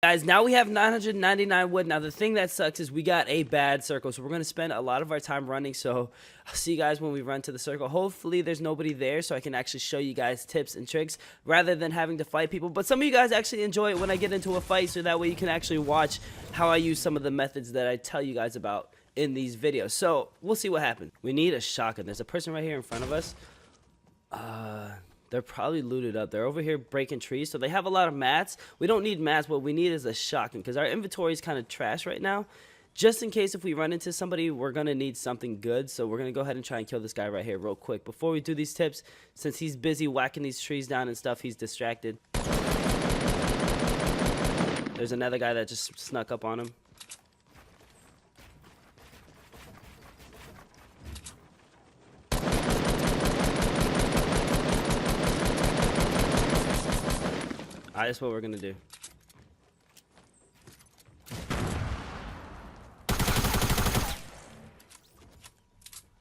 Guys, now we have 999 wood. Now the thing that sucks is we got a bad circle, so we're going to spend a lot of our time running. So I'll see you guys when we run to the circle. Hopefully there's nobody there so I can actually show you guys tips and tricks rather than having to fight people. But some of you guys actually enjoy it when I get into a fight, so that way you can actually watch how I use some of the methods that I tell you guys about in these videos. So we'll see what happens. We need a shotgun. There's a person right here in front of us. They're probably looted up. They're over here breaking trees, so they have a lot of mats. We don't need mats. What we need is a shotgun because our inventory is kind of trash right now. Just in case if we run into somebody, we're going to need something good. So we're going to go ahead and try and kill this guy right here real quick. Before we do these tips, since he's busy whacking these trees down and stuff, he's distracted. There's another guy that just snuck up on him. Alright, that's what we're gonna do.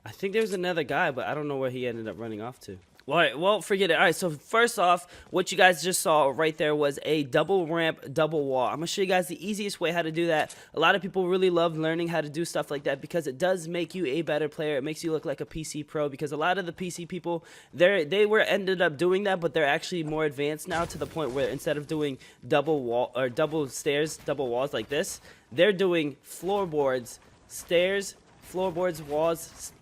I think there's another guy, but I don't know where he ended up running off to. Well, forget it. All right, so first off, what you guys just saw right there was a double ramp, double wall. I'm going to show you guys the easiest way how to do that. A lot of people really love learning how to do stuff like that because it does make you a better player. It makes you look like a PC pro because a lot of the PC people, they were ended up doing that, but they're actually more advanced now to the point where instead of doing double wall or double stairs, double walls like this, they're doing floorboards, stairs, floorboards, walls.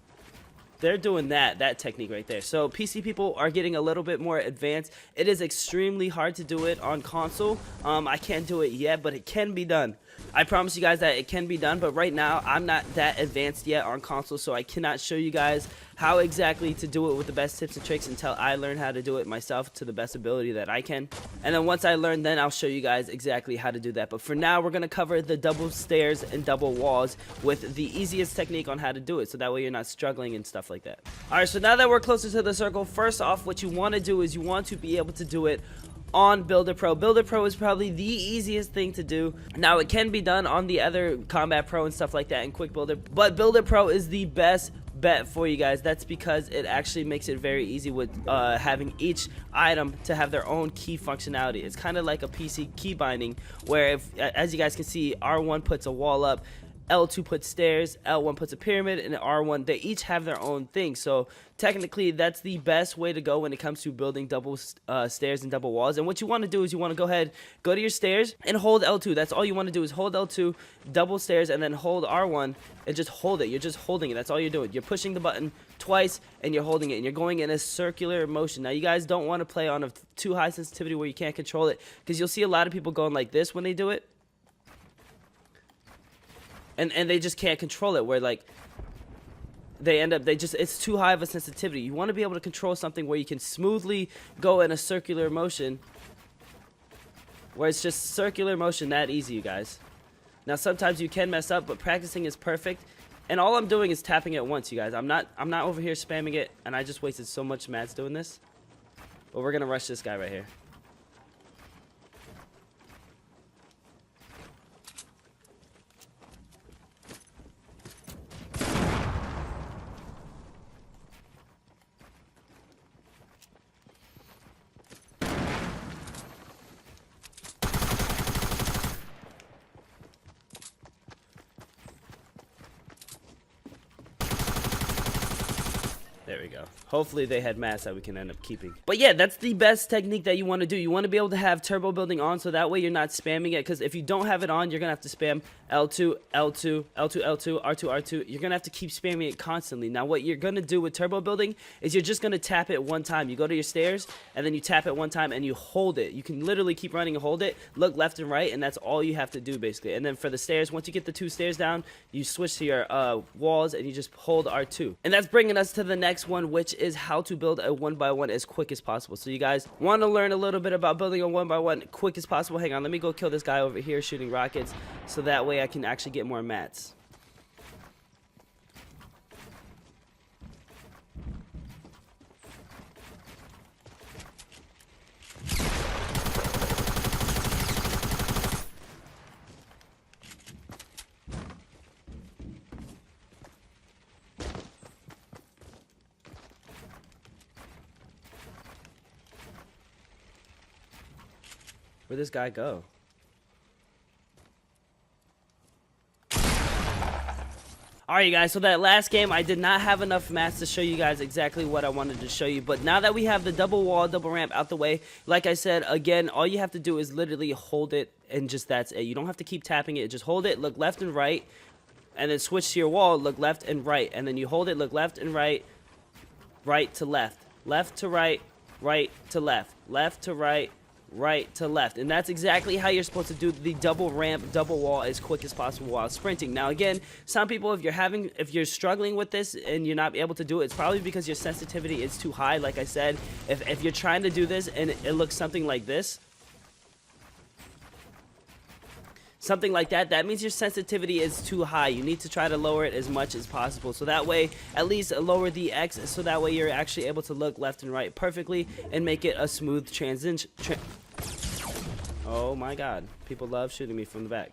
They're doing that technique right there. So PC people are getting a little bit more advanced. It is extremely hard to do it on console. I can't do it yet, but it can be done. I promise you guys that it can be done, but right now I'm not that advanced yet on console, so I cannot show you guys how exactly to do it with the best tips and tricks until I learn how to do it myself to the best ability that I can. And then once I learn, then I'll show you guys exactly how to do that. But for now, we're going to cover the double stairs and double walls with the easiest technique on how to do it, so that way you're not struggling and stuff like that. Alright, so now that we're closer to the circle, first off, what you want to do is you want to be able to do it on Builder Pro. Builder Pro is probably the easiest thing to do. Now, it can be done on the other Combat Pro and stuff like that in Quick Builder, but Builder Pro is the best bet for you guys. That's because it actually makes it very easy with having each item to have their own key functionality. It's kind of like a PC key binding where, if, as you guys can see, R1 puts a wall up, L2 puts stairs, L1 puts a pyramid, and R1, they each have their own thing. So technically, that's the best way to go when it comes to building double stairs and double walls. And what you want to do is you want to go ahead, go to your stairs, and hold L2. That's all you want to do is hold L2, double stairs, and then hold R1, and just hold it. You're just holding it. That's all you're doing. You're pushing the button twice, and you're holding it, and you're going in a circular motion. Now, you guys don't want to play on a too high sensitivity where you can't control it, because you'll see a lot of people going like this when they do it. And they just can't control it, where like they end up, it's too high of a sensitivity. You want to be able to control something where you can smoothly go in a circular motion, where it's just circular motion that easy, you guys. Now sometimes you can mess up, but practicing is perfect. And all I'm doing is tapping it once, you guys. I'm not over here spamming it, and I just wasted so much mats doing this. But we're gonna rush this guy right here. There we go. Hopefully they had mats that we can end up keeping. But yeah, that's the best technique that you want to do. You want to be able to have turbo building on, so that way you're not spamming it. Because if you don't have it on, you're going to have to spam L2, L2, L2, L2, R2, R2. You're going to have to keep spamming it constantly. Now, what you're going to do with turbo building is you're just going to tap it one time. You go to your stairs, and then you tap it one time, and you hold it. You can literally keep running and hold it, look left and right, and that's all you have to do, basically. And then for the stairs, once you get the 2 stairs down, you switch to your walls, and you just hold R2. And that's bringing us to the next one, which is how to build a 1x1 as quick as possible. So you guys want to learn a little bit about building a 1x1 quick as possible. Hang on, let me go kill this guy over here shooting rockets, so that way I can actually get more mats. Where'd this guy go? Alright, you guys, so that last game, I did not have enough mats to show you guys exactly what I wanted to show you, but now that we have the double wall, double ramp out the way, like I said, again, all you have to do is literally hold it, and just that's it. You don't have to keep tapping it, just hold it, look left and right, and then switch to your wall, look left and right, and then you hold it, look left and right, right to left, left to right, right to left, left to right, right to left, and that's exactly how you're supposed to do the double ramp, double wall as quick as possible while sprinting. Now again, some people, if you're struggling with this and you're not able to do it, it's probably because your sensitivity is too high. Like I said, if you're trying to do this and it looks something like this, something like that, that means your sensitivity is too high. You need to try to lower it as much as possible, so that way, at least lower the X, so that way you're actually able to look left and right perfectly and make it a smooth transition. Oh my god, people love shooting me from the back.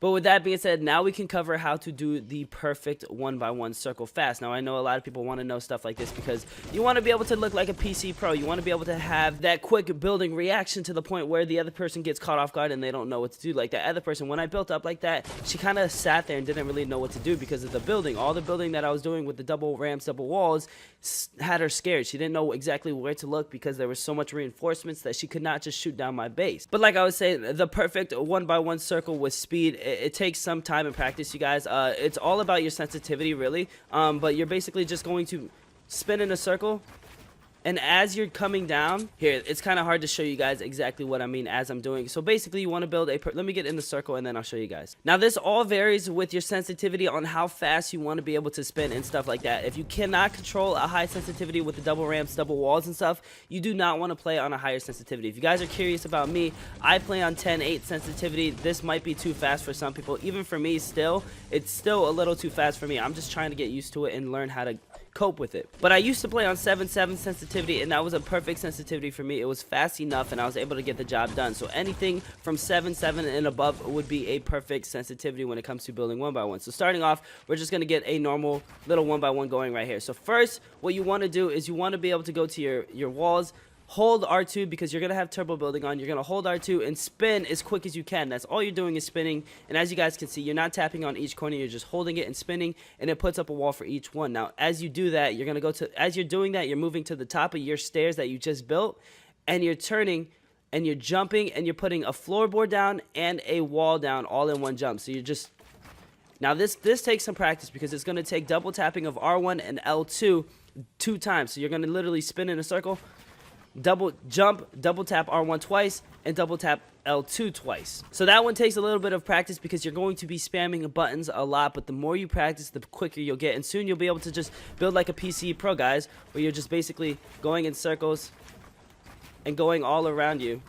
But with that being said, now we can cover how to do the perfect 1x1 circle fast. Now, I know a lot of people want to know stuff like this because you want to be able to look like a PC pro. You want to be able to have that quick building reaction to the point where the other person gets caught off guard and they don't know what to do. Like that other person, when I built up like that, she kind of sat there and didn't really know what to do because of the building. All the building that I was doing with the double ramps, double walls had her scared. She didn't know exactly where to look because there was so much reinforcements that she could not just shoot down my base. But like I was saying, the perfect 1x1 circle with speed, it takes some time and practice, you guys. It's all about your sensitivity, really. But you're basically just going to spin in a circle, and as you're coming down here, it's kind of hard to show you guys exactly what I mean as I'm doing. So basically, you want to build a let me get in the circle and then I'll show you guys. Now this all varies with your sensitivity on how fast you want to be able to spin and stuff like that. If you cannot control a high sensitivity with the double ramps, double walls and stuff, you do not want to play on a higher sensitivity. If you guys are curious about me, I play on 10/8 sensitivity. This might be too fast for some people. Even for me, still, it's still a little too fast for me. I'm just trying to get used to it and learn how to cope with it. But I used to play on 7/7 sensitivity, and that was a perfect sensitivity for me. It was fast enough and I was able to get the job done. So anything from 7/7 and above would be a perfect sensitivity when it comes to building 1x1. So starting off, we're just going to get a normal little 1x1 going right here. So first, what you want to do is you want to be able to go to your walls, hold R2 because you're going to have turbo building on. You're going to hold R2 and spin as quick as you can. That's all you're doing is spinning. And as you guys can see, you're not tapping on each corner. You're just holding it and spinning, and it puts up a wall for each one. Now, as you do that, you're going to go to, as you're doing that, you're moving to the top of your stairs that you just built, and you're turning and you're jumping and you're putting a floorboard down and a wall down all in one jump. So you're just, now this takes some practice because it's going to take double tapping of R1 and L2 2 times. So you're going to literally spin in a circle, double jump, double tap R1 twice, and double tap L2 twice. So that one takes a little bit of practice because you're going to be spamming buttons a lot, but the more you practice, the quicker you'll get, and soon you'll be able to just build like a PC pro, guys, where you're just basically going in circles and going all around you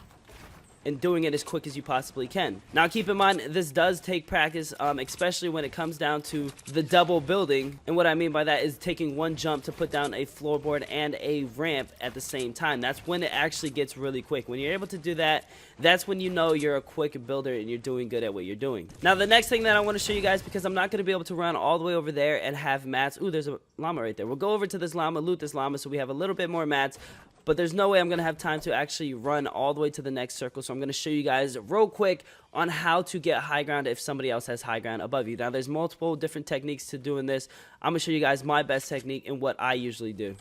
and doing it as quick as you possibly can. Now keep in mind, this does take practice, especially when it comes down to the double building. And what I mean by that is taking one jump to put down a floorboard and a ramp at the same time. That's when it actually gets really quick. When you're able to do that, that's when you know you're a quick builder and you're doing good at what you're doing. Now the next thing that I want to show you guys, because I'm not going to be able to run all the way over there and have mats. Ooh, there's a llama right there. We'll go over to this llama, loot this llama, so we have a little bit more mats. But there's no way I'm going to have time to actually run all the way to the next circle. So I'm going to show you guys real quick on how to get high ground if somebody else has high ground above you. Now, there's multiple different techniques to doing this. I'm going to show you guys my best technique and what I usually do.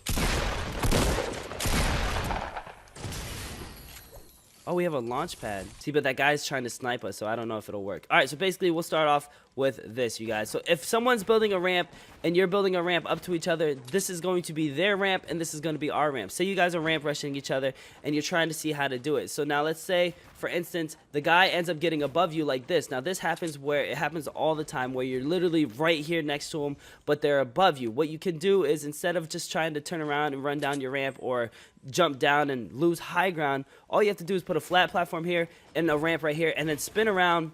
Oh, we have a launch pad. See, but that guy's trying to snipe us, so I don't know if it'll work. All right, so basically we'll start off with this, you guys. So if someone's building a ramp and you're building a ramp up to each other, this is going to be their ramp and this is going to be our ramp. Say you guys are ramp rushing each other and you're trying to see how to do it. So now let's say, for instance, the guy ends up getting above you like this. Now this happens where it happens all the time, where you're literally right here next to them, but they're above you. What you can do is, instead of just trying to turn around and run down your ramp or jump down and lose high ground, all you have to do is put a flat platform here and a ramp right here and then spin around.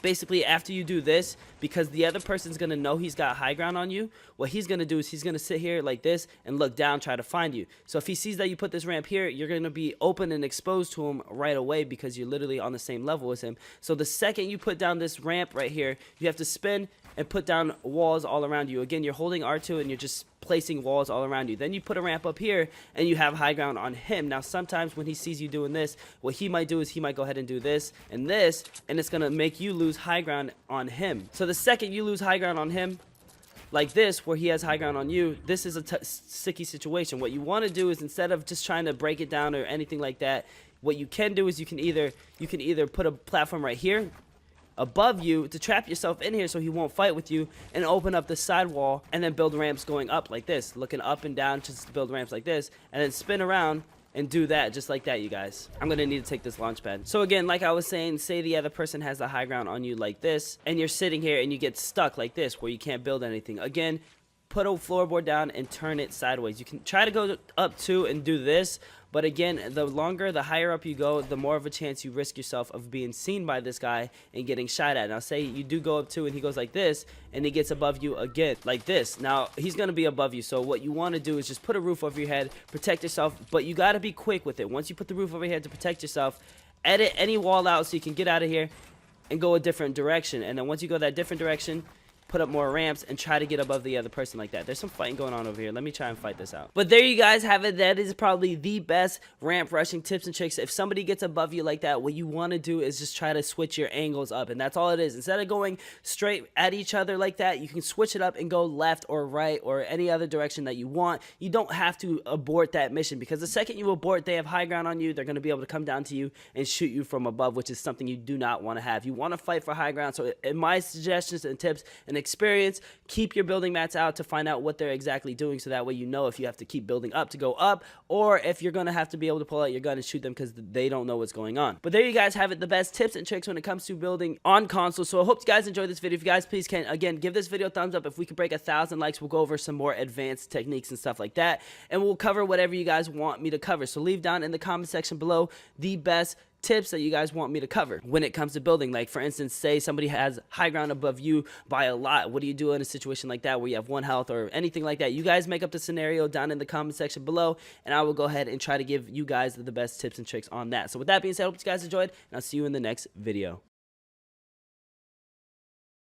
Basically, after you do this, because the other person's going to know he's got high ground on you, what he's going to do is he's going to sit here like this and look down, try to find you. So if he sees that you put this ramp here, you're going to be open and exposed to him right away because you're literally on the same level as him. So the second you put down this ramp right here, you have to spin and put down walls all around you. Again, you're holding R2 and you're just placing walls all around you. Then you put a ramp up here and you have high ground on him. Now sometimes when he sees you doing this, what he might do is he might go ahead and do this, and it's gonna make you lose high ground on him. So the second you lose high ground on him, like this, where he has high ground on you, this is a sticky situation. What you want to do is, instead of just trying to break it down or anything like that, what you can do is you can either put a platform right here above you to trap yourself in here so he won't fight with you, and open up the side wall and then build ramps going up like this, looking up and down, just to build ramps like this, and then spin around and do that just like that, you guys. I'm gonna need to take this launch pad. So again, like I was saying, say the other person has the high ground on you like this, and you're sitting here and you get stuck like this where you can't build anything. Again, put a floorboard down and turn it sideways. You can try to go up too and do this, but again, the higher up you go, the more of a chance you risk yourself of being seen by this guy and getting shot at. Now say you do go up too and he goes like this and he gets above you again like this. Now he's gonna be above you, so what you want to do is just put a roof over your head, protect yourself, but you got to be quick with it. Once you put the roof over your head to protect yourself, edit any wall out so you can get out of here and go a different direction. And then once you go that different direction, put up more ramps and try to get above the other person like that. There's some fighting going on over here. Let me try and fight this out. But there you guys have it. That is probably the best ramp rushing tips and tricks. If somebody gets above you like that, what you want to do is just try to switch your angles up, and that's all it is. Instead of going straight at each other like that, you can switch it up and go left or right or any other direction that you want. You don't have to abort that mission, because the second you abort, they have high ground on you. They're going to be able to come down to you and shoot you from above, which is something you do not want to have. You want to fight for high ground. So in my suggestions and tips and experience, keep your building mats out to find out what they're exactly doing, so that way you know if you have to keep building up to go up, or if you're going to have to be able to pull out your gun and shoot them because they don't know what's going on. But there you guys have it, the best tips and tricks when it comes to building on console. So I hope you guys enjoyed this video. If you guys please can, again, give this video a thumbs up. If we can break 1,000 likes, we'll go over some more advanced techniques and stuff like that, and we'll cover whatever you guys want me to cover. So leave down in the comment section below the best tips that you guys want me to cover when it comes to building. Like for instance, say somebody has high ground above you by a lot. What do you do in a situation like that where you have 1 health or anything like that? You guys make up the scenario down in the comment section below, and I will go ahead and try to give you guys the best tips and tricks on that. So with that being said, I hope you guys enjoyed, and I'll see you in the next video.